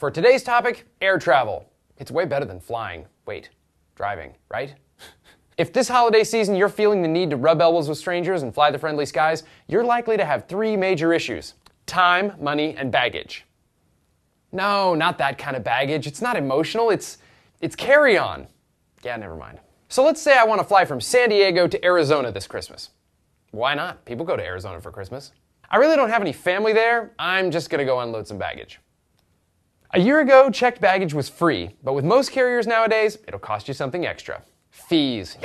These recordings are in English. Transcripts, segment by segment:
For today's topic, air travel. It's way better than flying. Wait, driving, right? If this holiday season you're feeling the need to rub elbows with strangers and fly the friendly skies, you're likely to have three major issues: time, money, and baggage. No, not that kind of baggage. It's not emotional, it's carry-on. Yeah, never mind. So let's say I want to fly from San Diego to Arizona this Christmas. Why not? People go to Arizona for Christmas. I really don't have any family there. I'm just going to go unload some baggage. A year ago, checked baggage was free, but with most carriers nowadays, it'll cost you something extra. Fees.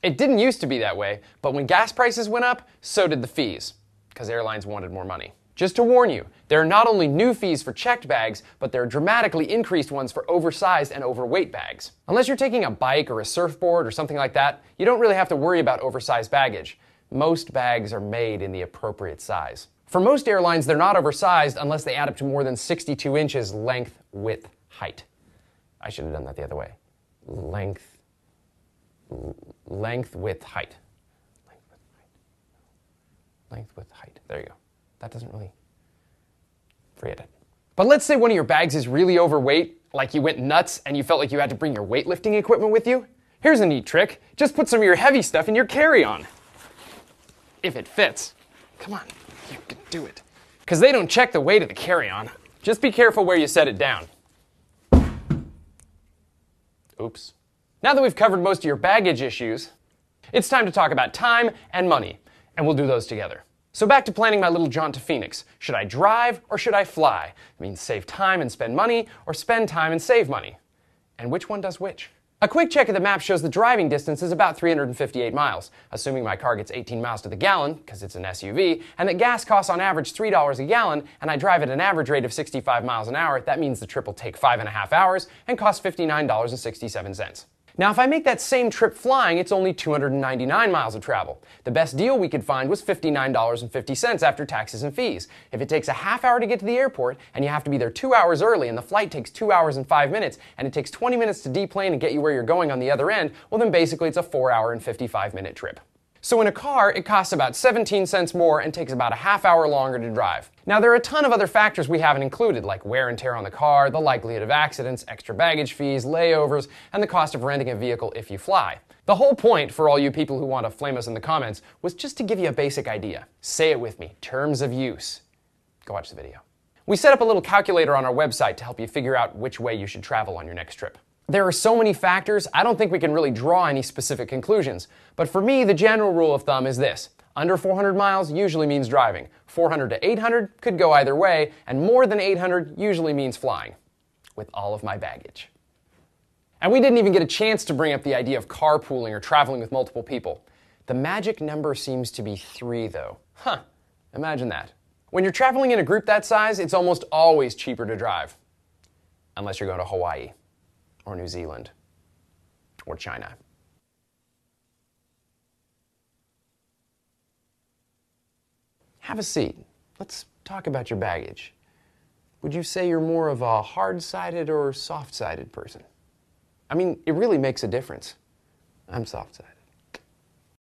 It didn't used to be that way, but when gas prices went up, so did the fees, because airlines wanted more money. Just to warn you, there are not only new fees for checked bags, but there are dramatically increased ones for oversized and overweight bags. Unless you're taking a bike or a surfboard or something like that, you don't really have to worry about oversized baggage. Most bags are made in the appropriate size. For most airlines, they're not oversized unless they add up to more than 62 inches length, width, height. I should have done that the other way. Length, width, height. Length, width, height. There you go. That doesn't really... Forget it. But let's say one of your bags is really overweight, like you went nuts and you felt like you had to bring your weightlifting equipment with you. Here's a neat trick. Just put some of your heavy stuff in your carry-on. If it fits. Come on, you can do it. Because they don't check the weight of the carry-on. Just be careful where you set it down. Oops. Now that we've covered most of your baggage issues, it's time to talk about time and money, and we'll do those together. So back to planning my little jaunt to Phoenix. Should I drive or should I fly? It means save time and spend money, or spend time and save money. And which one does which? A quick check of the map shows the driving distance is about 358 miles, assuming my car gets 18 miles to the gallon, because it's an SUV, and that gas costs on average $3 a gallon, and I drive at an average rate of 65 miles an hour. That means the trip will take 5.5 hours and cost $59.67. Now, if I make that same trip flying, it's only 299 miles of travel. The best deal we could find was $59.50 after taxes and fees. If it takes a half hour to get to the airport, and you have to be there 2 hours early, and the flight takes 2 hours and 5 minutes, and it takes 20 minutes to deplane and get you where you're going on the other end, well then basically it's a 4 hour and 55 minute trip. So in a car, it costs about 17 cents more and takes about a half hour longer to drive. Now, there are a ton of other factors we haven't included, like wear and tear on the car, the likelihood of accidents, extra baggage fees, layovers, and the cost of renting a vehicle if you fly. The whole point, for all you people who want to flame us in the comments, was just to give you a basic idea. Say it with me. Terms of use. Go watch the video. We set up a little calculator on our website to help you figure out which way you should travel on your next trip. There are so many factors, I don't think we can really draw any specific conclusions. But for me, the general rule of thumb is this. Under 400 miles usually means driving. 400 to 800 could go either way, and more than 800 usually means flying. With all of my baggage. And we didn't even get a chance to bring up the idea of carpooling or traveling with multiple people. The magic number seems to be 3, though. Imagine that. When you're traveling in a group that size, it's almost always cheaper to drive. Unless you're going to Hawaii. Or New Zealand, or China. Have a seat. Let's talk about your baggage. Would you say you're more of a hard-sided or soft-sided person? I mean, it really makes a difference. I'm soft-sided.